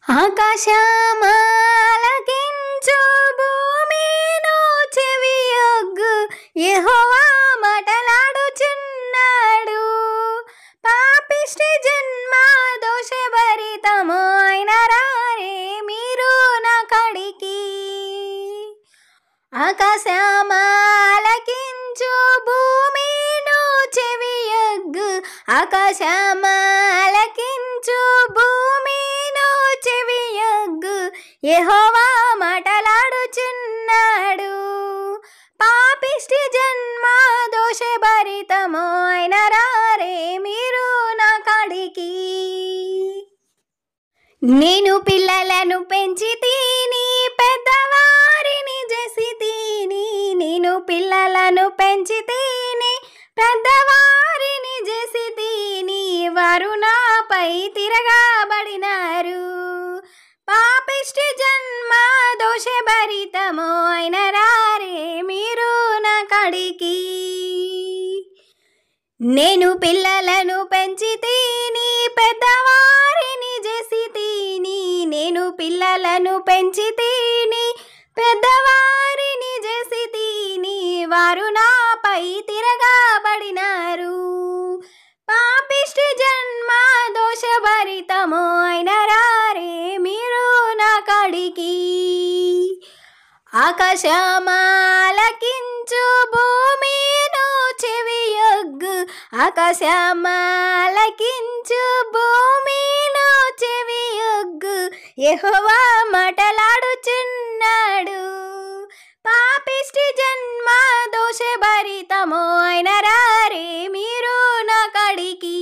ఆకాశమాలకించు భూమిను చెవియొగ్గు యెహోవా మాటలాడుచున్నాడు. పాపిష్టి జన్మ దోషభరితము అయిన రారే మీరు నా కడికి. ఆకాశమాలకించు భూమిను చెవియొగ్గు ఆకాశమాలకించు భూమిను చెవియొగ్గు యెహోవా మాటలాడుచున్నాడు. పాపిష్టి జన్మ దోషభరితము అయిన రారే మీరు నా కాడికి. నేను పిల్లలను పెంచి తిని పెద్దవారిని చేసి తిని. నేను పిల్లలను పెంచి తిని పెద్దవారిని చేసి తిని. వారు నాపై తిరగబడినారు. పాపిష్టి జన్మ దోషభరితము అయిన రారే మీరు నా కాడికి. నేను పిల్లలను పెంచి తిని పెద్దవారిని చేసి తిని. నేను పిల్లలను పెంచి తిని పెద్దవారిని చేసి తిని. వారు నాపై తిరగబడినారు. పాపిష్టి జన్మ దోషభరితము అయిన రారే మీరు నా కాడికి. ఆకాశమాలకించు భూమిను చెవియొగ్గు ఆకాశమాలకించు భూమిను చెవియొగ్గు యెహోవా మాటలాడుచున్నాడు. పాపిష్టి జన్మ దోషభరితము అయిన రారే మీరు నా కాడికి.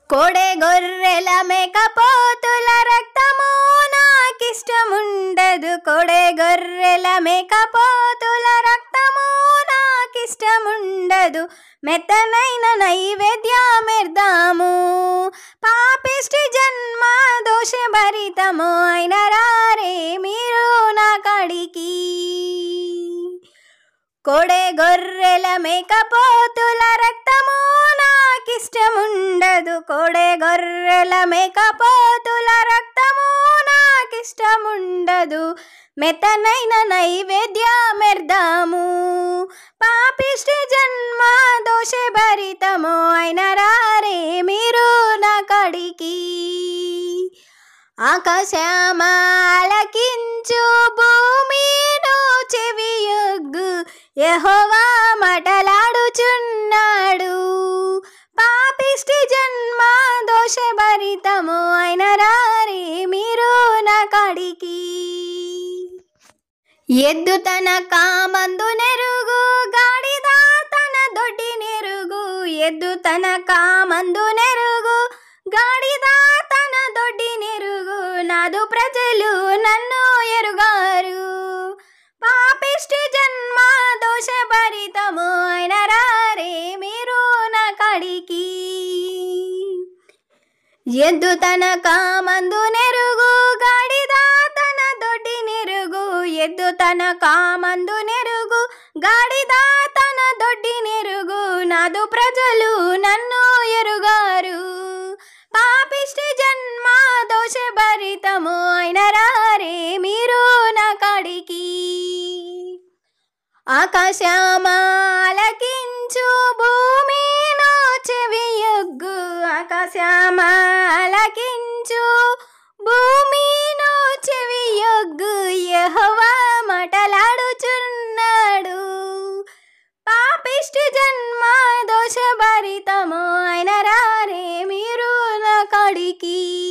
కోడె గొర్రెల మేకపోతుల రక్తము నాకిష్టముండదు. కోడె గొర్రెల మేకపోతుల రక్తము నాకిష్టముండదు. మెత్తనైన నైవేద్యమెర్దాము. పాపిష్టి జన్మ దోషభరితము అయిన రారే మీరు నా కాడికి. కోడె గొర్రెల మేకపోతుల రక్తము నాకిష్టముండదు. కోడె గొర్రెల మేకపోతుల రక్తము నాకిష్టముండదు. మెత్తనైన నైవేద్యమెర్దాము. పాపిష్టి జన్మ దోషభరితము అయిన రారే మీరు నా కాడికి. ఆకాశమాలకించు భూమిను చెవియొగ్గు యెహోవా మాటలాడుచున్నాడు. పాపిష్టి జన్మ దోషభరితము అయిన రారే మీరు నా కాడికి. ఎద్దు తన కామందు నెరుగు గాడిద తన దొడ్డి నెరుగు. ఎద్దు తన కామందు నెరుగు గాడిద తన దొడ్డి నెరుగు. నాదు ప్రజలు నన్ను ఎరుగారు. పాపిష్టి జన్మ దోషభరితము అయిన రారే మీరు నా కాడికి. ఎద్దు తన కామందు నెరుగు గాడిద తన దొడ్డి నెరుగు. ఎద్దు తన కామందు నెరుగు గాడిద తన దొడ్డి నెరుగు. నాదు ప్రజలు నన్ను ఎరుగారు. పాపిష్టి జన్మ దోషభరితము అయిన రారే మీరు నా కాడికి. ఆకాశమాలకించు భూమిను చెవియొగ్గు ఆకాశమాలకించు భూమిను చెవియొగ్గు యెహోవా మాటలాడుచున్నాడు. పాపిష్టి జన్మ దోషభరితము అయిన రారే మీరు నా కాడికి.